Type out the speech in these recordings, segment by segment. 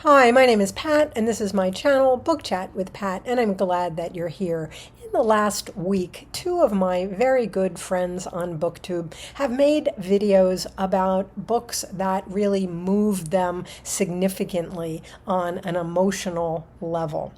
Hi, my name is Pat, and this is my channel, Book Chat with Pat, and I'm glad that you're here. In the last week, two of my very good friends on BookTube have made videos about books that really moved them significantly on an emotional level.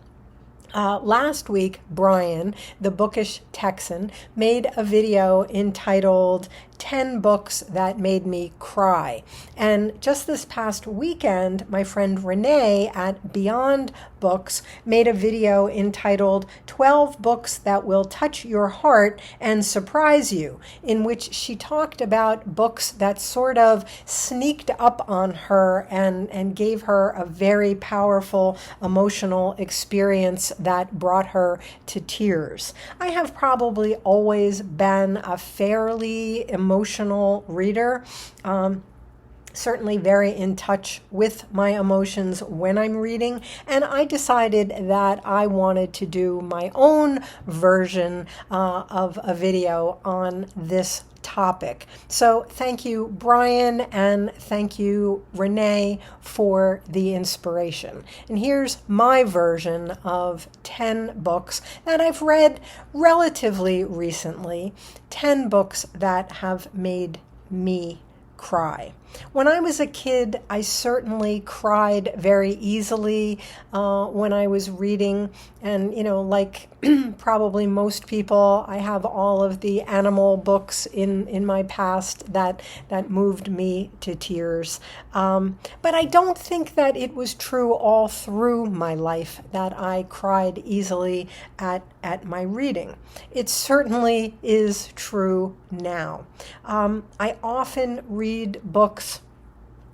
Last week, Brian, the bookish Texan, made a video entitled 10 Books That Made Me Cry. And just this past weekend, my friend Reney at Beyond Books made a video entitled 12 Books That Will Touch Your Heart and Surprise You, in which she talked about books that sort of sneaked up on her and gave her a very powerful emotional experience that brought her to tears. I have probably always been a fairly emotional reader. Certainly very in touch with my emotions when I'm reading, and I decided that I wanted to do my own version of a video on this topic. So thank you, Brian, and thank you, Reney, for the inspiration. And here's my version of 10 books that I've read relatively recently, 10 books that have made me cry. When I was a kid, I certainly cried very easily when I was reading. And, like probably most people, I have all of the animal books in my past that moved me to tears. But I don't think that it was true all through my life that I cried easily at my reading. It certainly is true now. I often read books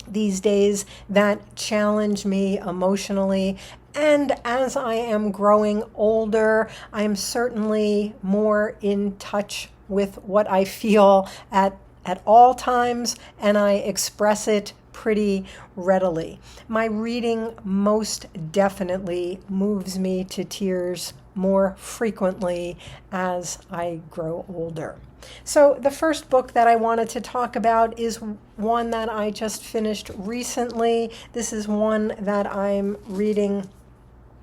these days that challenge me emotionally. And as I am growing older, I'm certainly more in touch with what I feel at all times, and I express it pretty readily. My reading most definitely moves me to tears more frequently as I grow older. So the first book that I wanted to talk about is one that I just finished recently. This is one that I'm reading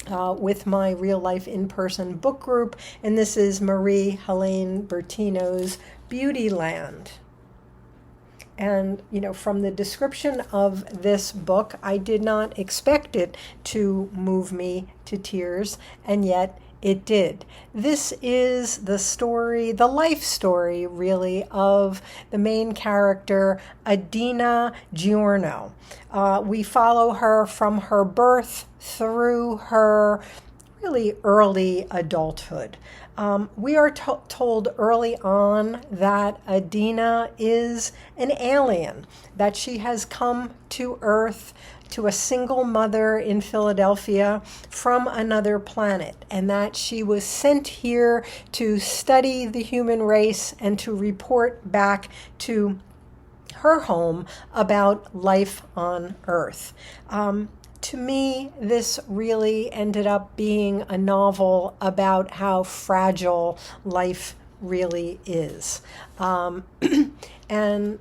with my real life in-person book group, and this is Marie-Helene Bertino's BeautyLand. And, from the description of this book, I did not expect it to move me to tears, and yet it did. This is the story, the life story, really, of the main character, Adina Giorno. We follow her from her birth through her really early adulthood. We are told early on that Adina is an alien, that she has come to Earth to a single mother in Philadelphia from another planet, and that she was sent here to study the human race and to report back to her home about life on Earth. To me, this really ended up being a novel about how fragile life really is. And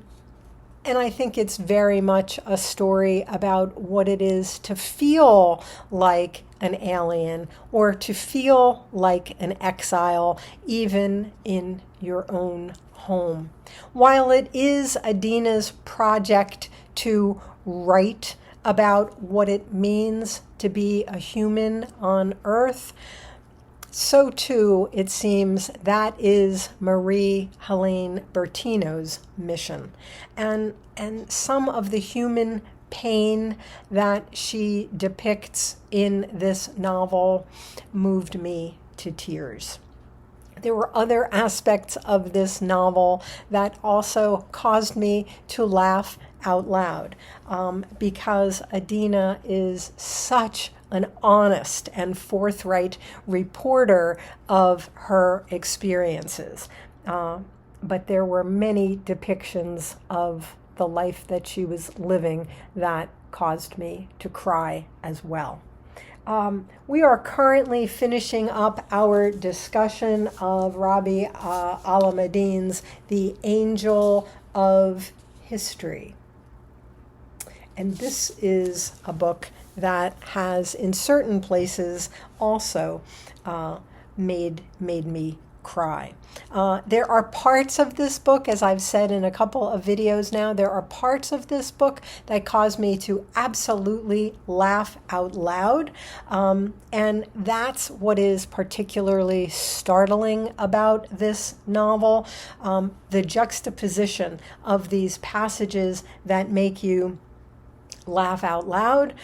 I think it's very much a story about what it is to feel like an alien or to feel like an exile, even in your own home. While it is Adina's project to write about what it means to be a human on Earth, so too, it seems, that is Marie-Helene Bertino's mission. And some of the human pain that she depicts in this novel moved me to tears. There were other aspects of this novel that also caused me to laugh out loud, because Adina is such an honest and forthright reporter of her experiences. But there were many depictions of the life that she was living that caused me to cry as well. We are currently finishing up our discussion of Rabih Alameddine's The Angel of History. And this is a book that has, in certain places, also made me cry. There are parts of this book, as I've said in a couple of videos now, there are parts of this book that cause me to absolutely laugh out loud. And that's what is particularly startling about this novel, the juxtaposition of these passages that make you laugh out loud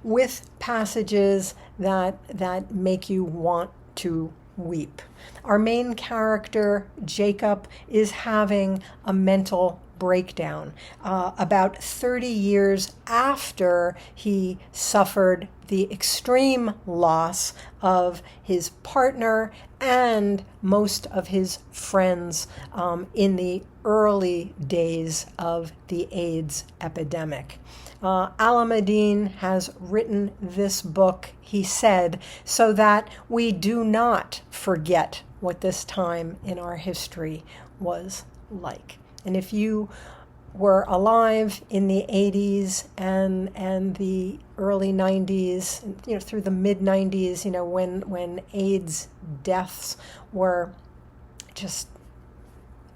with passages that make you want to weep. Our main character, Jacob, is having a mental breakdown about 30 years after he suffered the extreme loss of his partner and most of his friends in the early days of the AIDS epidemic. Alameddine has written this book, he said, so that we do not forget what this time in our history was like. And if you were alive in the 80s and the early 90s, through the mid 90s, when AIDS deaths were just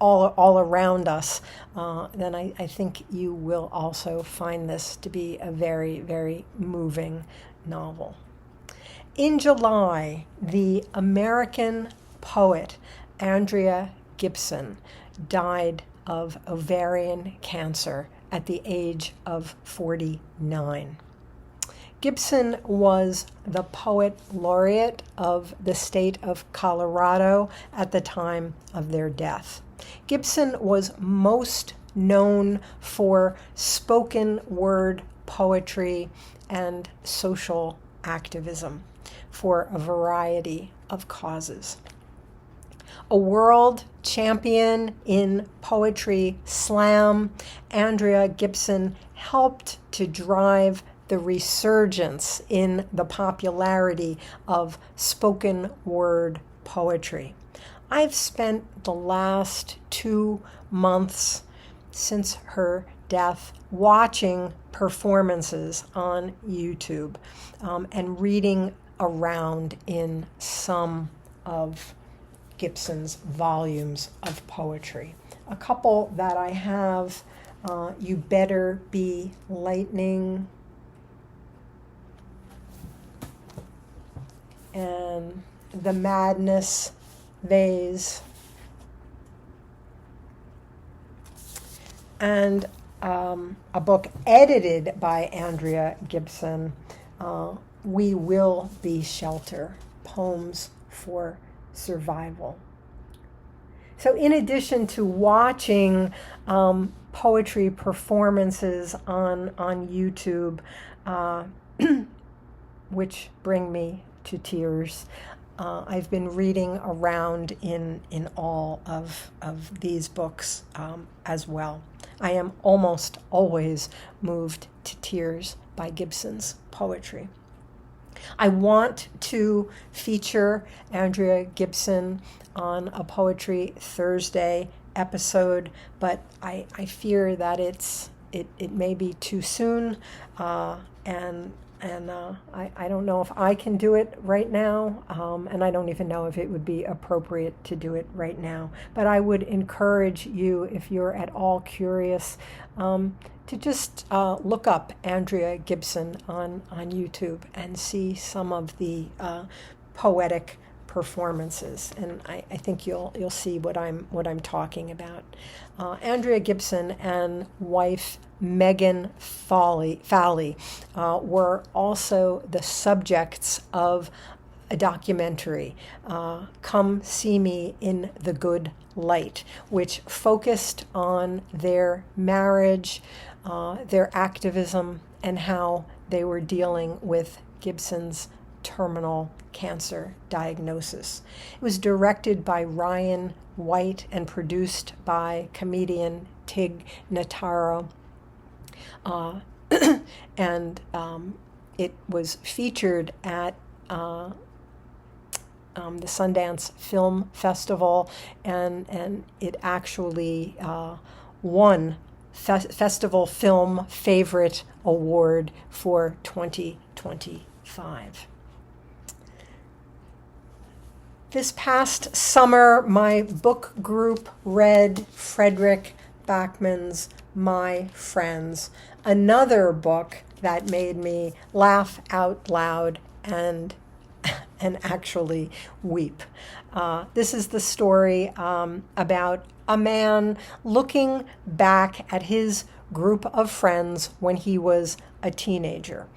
all around us, then I think you will also find this to be a very, very moving novel. In July, the American poet Andrea Gibson died of ovarian cancer at the age of 49. Gibson was the poet laureate of the state of Colorado at the time of their death. Gibson was most known for spoken word poetry and social activism for a variety of causes. A world champion in poetry slam, Andrea Gibson helped to drive the resurgence in the popularity of spoken word poetry. I've spent the last 2 months since her death watching performances on YouTube and reading around in some of Gibson's volumes of poetry. A couple that I have, You Better Be Lightning and The Madness Vase, and a book edited by Andrea Gibson, We Will Be Shelter, Poems for Survival. So in addition to watching poetry performances on YouTube, which bring me to tears, I've been reading around in all of these books as well. I am almost always moved to tears by Gibson's poetry. I want to feature Andrea Gibson on a Poetry Thursday episode, but I fear that it may be too soon, and I don't know if I can do it right now, and I don't even know if it would be appropriate to do it right now. But I would encourage you, if you're at all curious, to just look up Andrea Gibson on YouTube and see some of the poetic performances, and I think you'll see what I'm talking about. Andrea Gibson and wife Megan Fowley were also the subjects of a documentary, Come See Me in the Good Light, which focused on their marriage, their activism, and how they were dealing with Gibson's terminal cancer diagnosis. It was directed by Ryan White and produced by comedian Tig Notaro. And it was featured at the Sundance Film Festival, and it actually won Festival Film Favorite Award for 2025. This past summer, my book group read Fredrik Backman's My Friends, another book that made me laugh out loud and actually weep. This is the story about a man looking back at his group of friends when he was a teenager.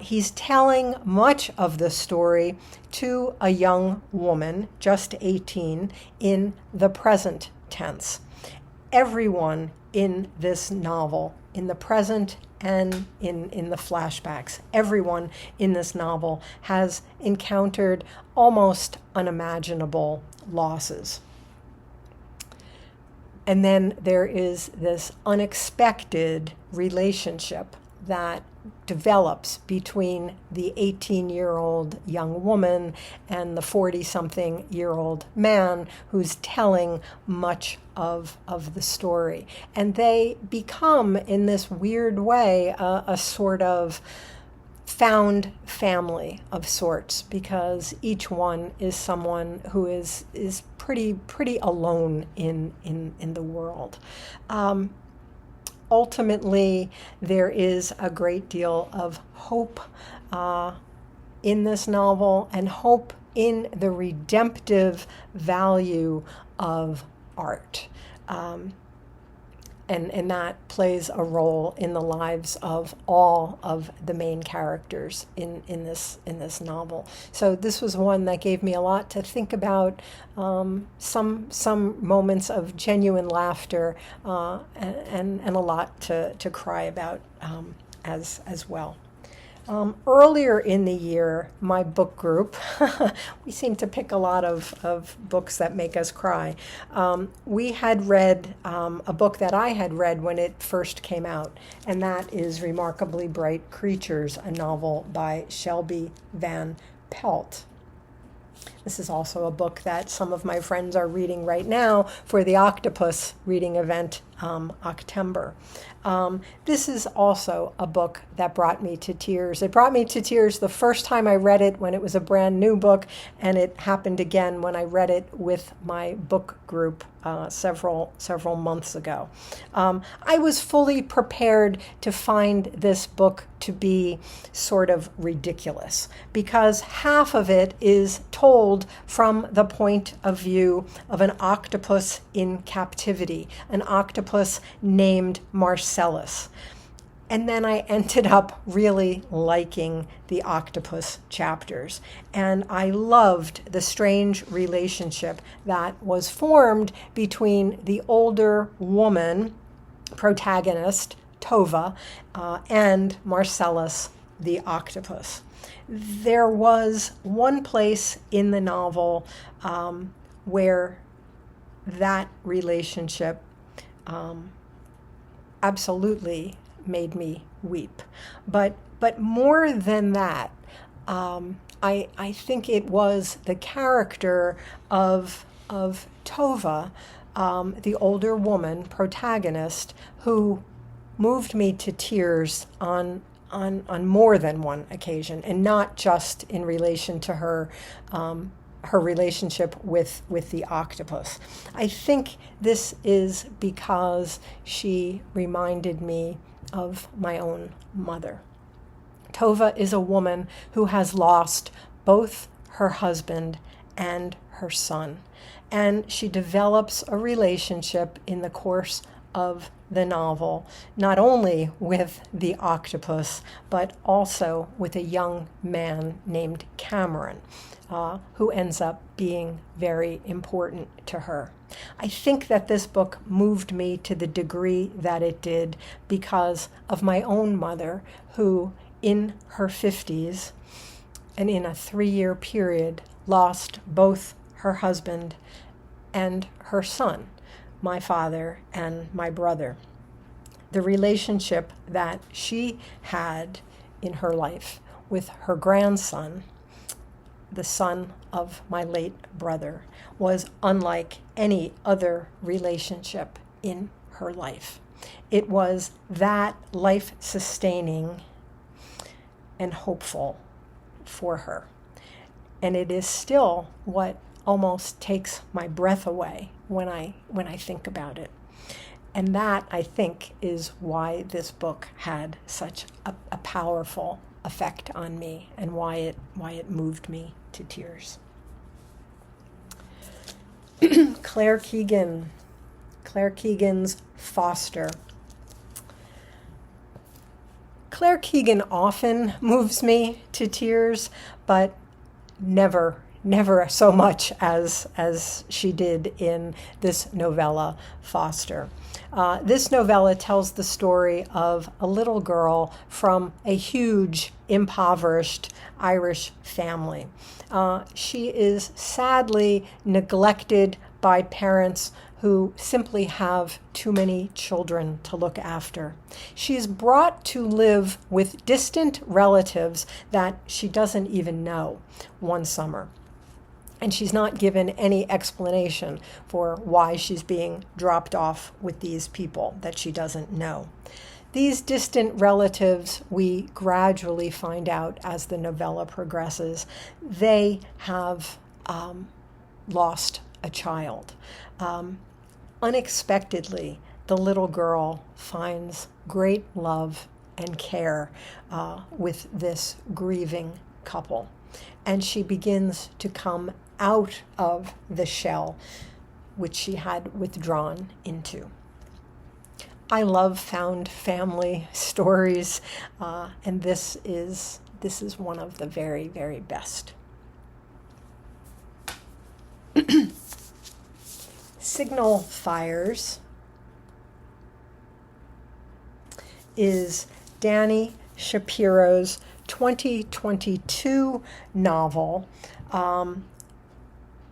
He's telling much of the story to a young woman, just 18, in the present tense. Everyone in this novel, in the present and in the flashbacks, everyone in this novel has encountered almost unimaginable losses. And then there is this unexpected relationship that develops between the 18-year-old young woman and the 40-something-year-old man who's telling much of the story. And they become, in this weird way, a sort of found family of sorts, because each one is someone who is pretty alone in the world. Ultimately, there is a great deal of hope in this novel, and hope in the redemptive value of art. And that plays a role in the lives of all of the main characters in this novel. So this was one that gave me a lot to think about, some moments of genuine laughter, and a lot to cry about as well. Earlier in the year, my book group, we seem to pick a lot of books that make us cry. We had read a book that I had read when it first came out, and that is Remarkably Bright Creatures, a novel by Shelby van Pelt. This is also a book that some of my friends are reading right now for the Octopus reading event, October. This is also a book that brought me to tears. It brought me to tears the first time I read it when it was a brand new book, and it happened again when I read it with my book group several months ago. I was fully prepared to find this book to be sort of ridiculous, because half of it is told from the point of view of an octopus in captivity, an octopus named Marcellus. And then I ended up really liking the octopus chapters. And I loved the strange relationship that was formed between the older woman, protagonist, Tova, and Marcellus, the octopus. There was one place in the novel where that relationship absolutely made me weep. But more than that, I think it was the character of Tova, the older woman protagonist, who moved me to tears on more than one occasion, and not just in relation to her relationship with the octopus. I think this is because she reminded me of my own mother. Tova is a woman who has lost both her husband and her son, and she develops a relationship in the course of the novel, not only with the octopus, but also with a young man named Cameron, who ends up being very important to her. I think that this book moved me to the degree that it did because of my own mother, who in her 50s and in a 3-year period lost both her husband and her son, my father and my brother. The relationship that she had in her life with her grandson, the son of my late brother, was unlike any other relationship in her life. It was that life-sustaining and hopeful for her. And it is still what almost takes my breath away when I think about it. And that, I think, is why this book had such a powerful effect on me, and why it moved me to tears. Claire Keegan's Foster. Claire Keegan often moves me to tears, but never so much as she did in this novella, Foster. This novella tells the story of a little girl from a huge, impoverished Irish family. She is sadly neglected by parents who simply have too many children to look after. She is brought to live with distant relatives that she doesn't even know one summer. And she's not given any explanation for why she's being dropped off with these people that she doesn't know. These distant relatives, we gradually find out as the novella progresses, they have lost a child. Unexpectedly, the little girl finds great love and care with this grieving couple. And she begins to come out of the shell which she had withdrawn into. I love found family stories, and this is one of the very, very best. Signal Fires is Dani Shapiro's 2022 novel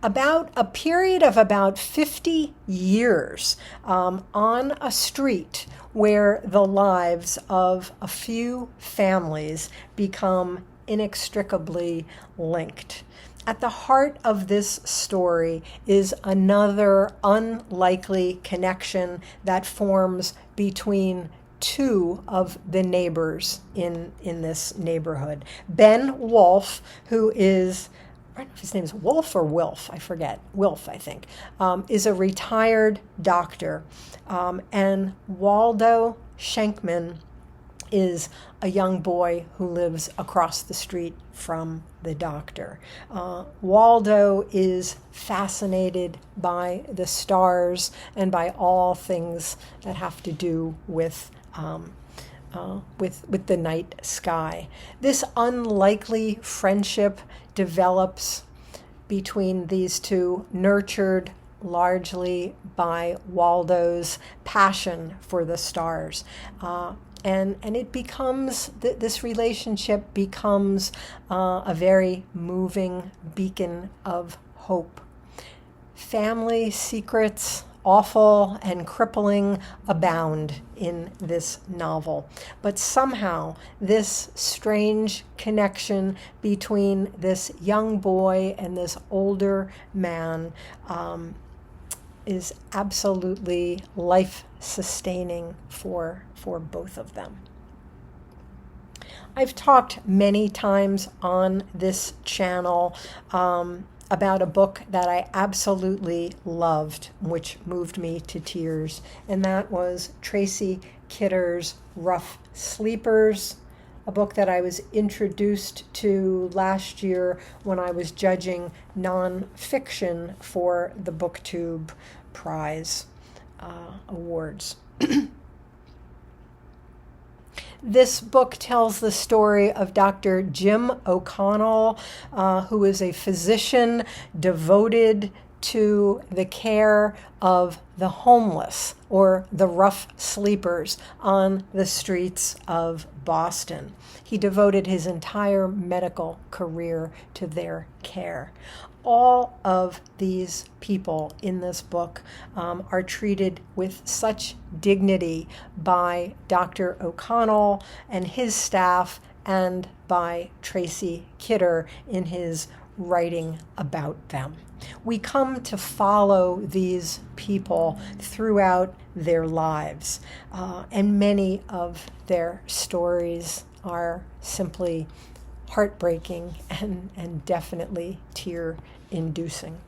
about a period of about 50 years on a street where the lives of a few families become inextricably linked. At the heart of this story is another unlikely connection that forms between two of the neighbors in this neighborhood. Ben Wolf, who is, I don't know if his name is Wolf or Wilf, I forget, Wilf, I think, is a retired doctor. And Waldo Schenkman is a young boy who lives across the street from the doctor. Waldo is fascinated by the stars and by all things that have to do with the night sky. This unlikely friendship develops between these two, nurtured largely by Waldo's passion for the stars. And it becomes, this relationship becomes a very moving beacon of hope. Family secrets, awful and crippling, abound in this novel. But somehow this strange connection between this young boy and this older man is absolutely life-sustaining for both of them. I've talked many times on this channel about a book that I absolutely loved, which moved me to tears, and that was Tracy Kidder's Rough Sleepers, a book that I was introduced to last year when I was judging nonfiction for the BookTube Prize Awards. This book tells the story of Dr. Jim O'Connell, who is a physician devoted to the care of the homeless or the rough sleepers on the streets of Boston. He devoted his entire medical career to their care. All of these people in this book are treated with such dignity by Dr. O'Connell and his staff, and by Tracy Kidder in his writing about them. We come to follow these people throughout their lives, and many of their stories are simply heartbreaking and definitely tear-inducing.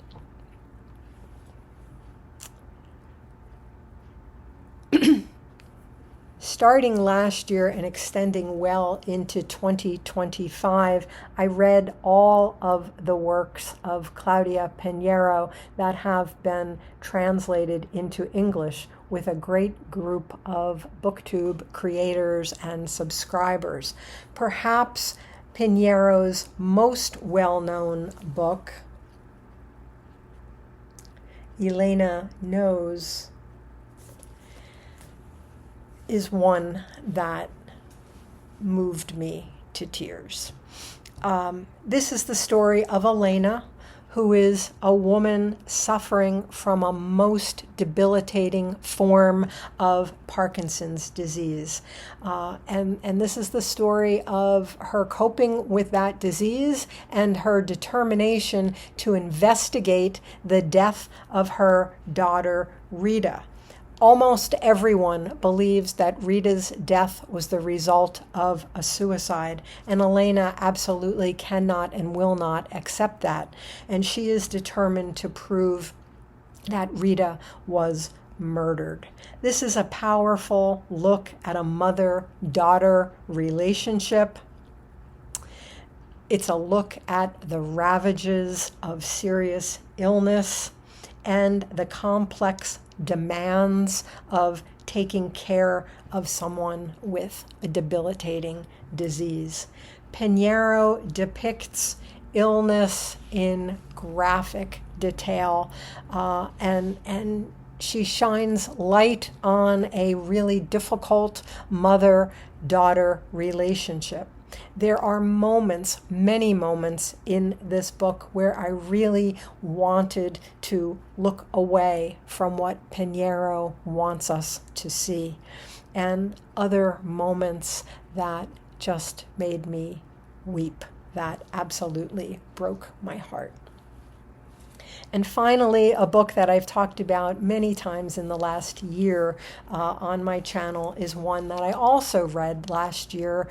Starting last year and extending well into 2025, I read all of the works of Claudia Pineiro that have been translated into English with a great group of BookTube creators and subscribers. Perhaps Pineiro's most well-known book, Elena Knows, is one that moved me to tears. This is the story of Elena, who is a woman suffering from a most debilitating form of Parkinson's disease. And this is the story of her coping with that disease and her determination to investigate the death of her daughter, Rita. Almost everyone believes that Rita's death was the result of a suicide, and Elena absolutely cannot and will not accept that. And she is determined to prove that Rita was murdered. This is a powerful look at a mother-daughter relationship. It's a look at the ravages of serious illness and the complex demands of taking care of someone with a debilitating disease. Pineiro depicts illness in graphic detail, and she shines light on a really difficult mother-daughter relationship. There are moments, many moments in this book where I really wanted to look away from what Pineiro wants us to see, and other moments that just made me weep, that absolutely broke my heart. And finally, a book that I've talked about many times in the last year on my channel is one that I also read last year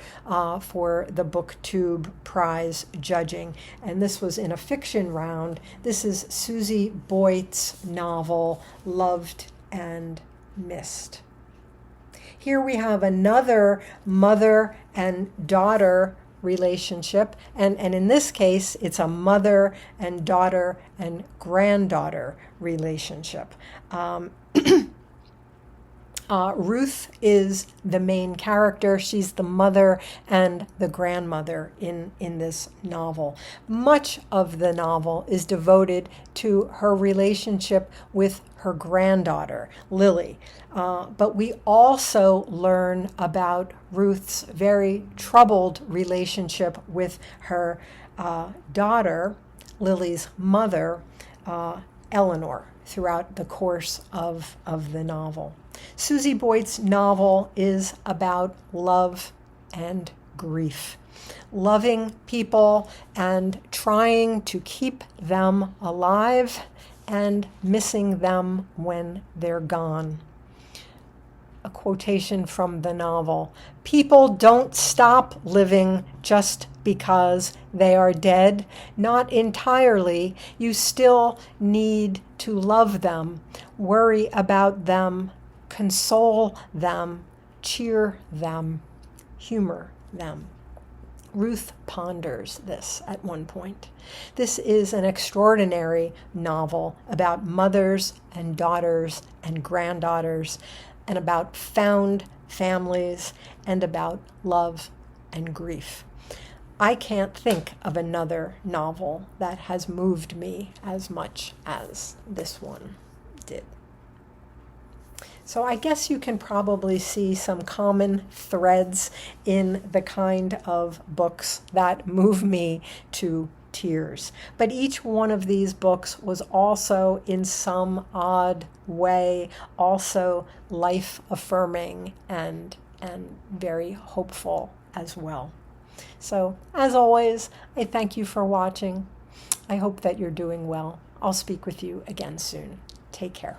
for the BookTube Prize judging. And this was in a fiction round. This is Susie Boyt's novel, Loved and Missed. Here we have another mother and daughter relationship, and in this case it's a mother and daughter and granddaughter relationship. Ruth is the main character. She's the mother and the grandmother in this novel. Much of the novel is devoted to her relationship with her granddaughter, Lily. But we also learn about Ruth's very troubled relationship with her daughter, Lily's mother, Eleanor, throughout the course of the novel. Susie Boyt's novel is about love and grief. Loving people and trying to keep them alive and missing them when they're gone. A quotation from the novel: "People don't stop living just because they are dead. Not entirely. You still need to love them, worry about them, console them, cheer them, humor them." Ruth ponders this at one point. This is an extraordinary novel about mothers and daughters and granddaughters, and about found families, and about love and grief. I can't think of another novel that has moved me as much as this one did. So I guess you can probably see some common threads in the kind of books that move me to tears. But each one of these books was also, in some odd way, also life-affirming and very hopeful as well. So, as always, I thank you for watching. I hope that you're doing well. I'll speak with you again soon. Take care.